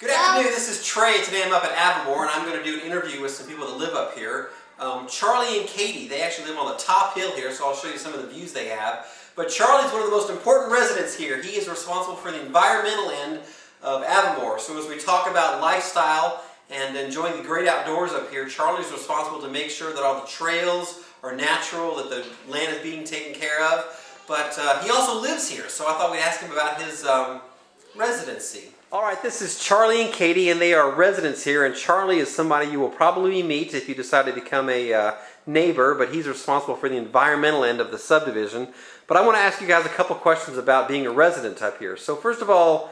Good afternoon, this is Trey. Today I'm up at Avimor and I'm going to do an interview with some people that live up here. Charlie and Katie, they actually live on the top hill here, so I'll show you some of the views they have. But Charlie's one of the most important residents here. He is responsible for the environmental end of Avimor. So as we talk about lifestyle and enjoying the great outdoors up here, Charlie's responsible to make sure that all the trails are natural, that the land is being taken care of. But he also lives here, so I thought we'd ask him about his residency. All right, this is Charlie and Katie, and they are residents here. And Charlie is somebody you will probably meet if you decide to become a neighbor, but he's responsible for the environmental end of the subdivision. But I want to ask you guys a couple questions about being a resident up here. So first of all,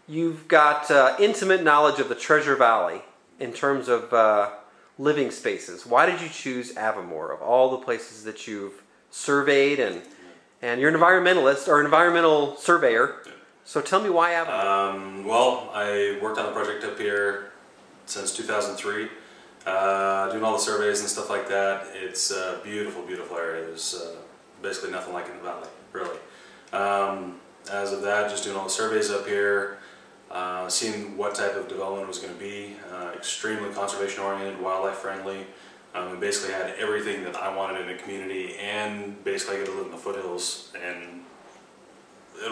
you've got intimate knowledge of the Treasure Valley in terms of living spaces. Why did you choose Avimor of all the places that you've surveyed? And you're an environmentalist or environmental surveyor. So tell me why Avimor. Well, I worked on the project up here since 2003, doing all the surveys and stuff like that. It's a beautiful, beautiful area. There's basically nothing like it in the valley, really. As of that, just doing all the surveys up here, seeing what type of development it was going to be, extremely conservation-oriented, wildlife-friendly, and basically had everything that I wanted in a community, and basically I get to live in the foothills, and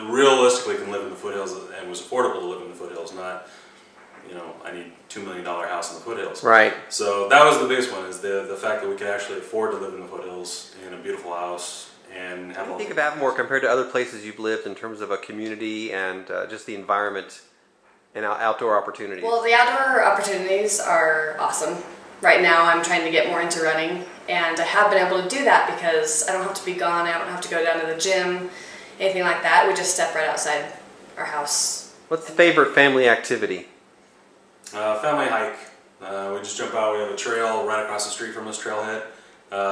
realistically can live in the foothills and was affordable to live in the foothills, not, you know, I need $2 million house in the foothills. Right. So that was the biggest one, is the fact that we could actually afford to live in the foothills in a beautiful house and have all. What do you think of Avimor compared to other places you've lived in terms of a community and just the environment and outdoor opportunities? Well, the outdoor opportunities are awesome. Right now I'm trying to get more into running, and I have been able to do that because I don't have to be gone, I don't have to go down to the gym, anything like that. We just step right outside our house. What's the favorite family activity? Family hike. We just jump out. We have a trail right across the street from this trailhead.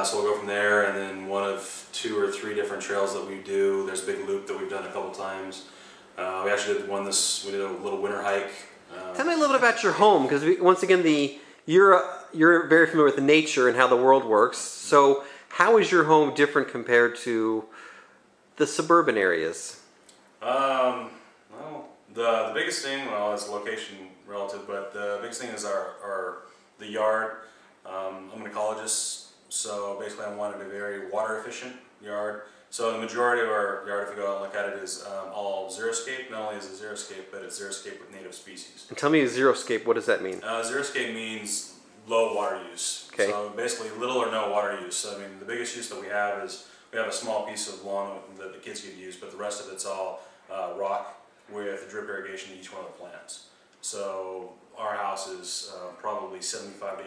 So we'll go from there, and then one of 2 or 3 different trails that we do. There's a big loop that we've done a couple times. We actually did we did a little winter hike. Tell me a little bit about your home, because once again, you're very familiar with the nature and how the world works. So how is your home different compared to the suburban areas? Well, the biggest thing, well, it's location relative, but the biggest thing is the yard. I'm an ecologist, so basically I wanted a very water efficient yard. So the majority of our yard, if you go out and look at it, is all xeriscape. Not only is it xeriscape, but it's xeriscape with native species. And tell me xeriscape, what does that mean? Xeriscape means low water use. Okay. So basically little or no water use. So I mean, the biggest use that we have is we have a small piece of lawn that the kids can use, but the rest of it's all rock with drip irrigation to each one of the plants. So our house is probably 75 to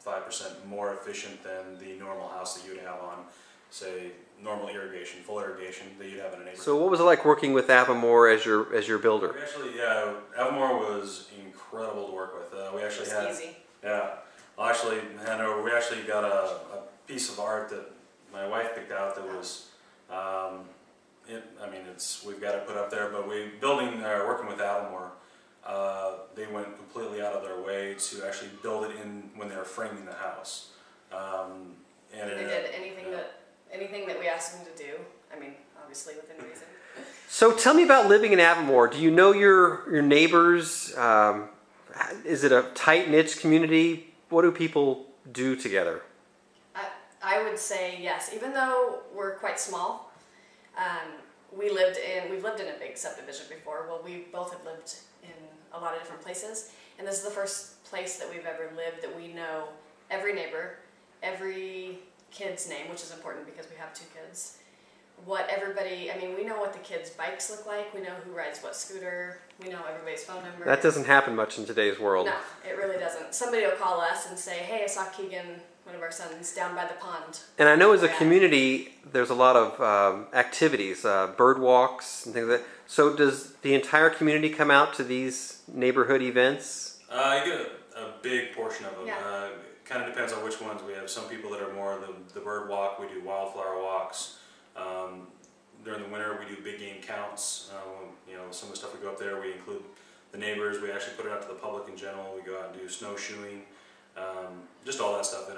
85% more efficient than the normal house that you would have on, say, normal irrigation, full irrigation that you'd have in a neighborhood. So what was it like working with Avimor as your builder? We actually, yeah, Avimor was incredible to work with. We actually had, easy. Yeah, we actually got a piece of art that my wife picked out that was, we've got it put up there, but working with Avimor, they went completely out of their way to actually build it in when they were framing the house. And they did anything that we asked them to do, I mean, obviously within reason. So tell me about living in Avimor. Do you know your neighbors? Is it a tight-knit community? What do people do together? I would say yes. Even though we're quite small, we've lived in a big subdivision before. Well, we both have lived in a lot of different places, and this is the first place that we've ever lived that we know every neighbor, every kid's name, which is important because we have 2 kids. We know what the kids' bikes look like, we know who rides what scooter, we know everybody's phone number. That doesn't happen much in today's world. No, it really doesn't. Somebody will call us and say, hey, I saw Keegan, one of our sons, down by the pond. And I know as a community, there's a lot of activities, bird walks and things like that. So does the entire community come out to these neighborhood events? You get a big portion of them. Yeah. It kind of depends on which ones. We have some people that are more the bird walk. We do wildflower walks. During the winter, we do big game counts. Some of the stuff we go up there, we include the neighbors. We actually put it out to the public in general. We go out and do snowshoeing, just all that stuff. And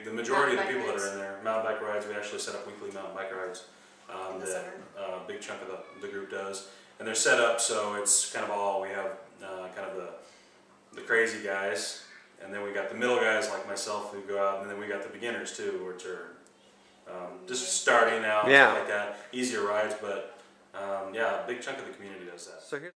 the majority of the people that are in there, mountain bike rides. We actually set up weekly mountain bike rides. That a big chunk of the group does, and they're set up so it's kind of all we have kind of the crazy guys, and then we got the middle guys like myself who go out, and then we got the beginners too, which are just starting out, Yeah. like that, easier rides, but yeah, a big chunk of the community does that. So here.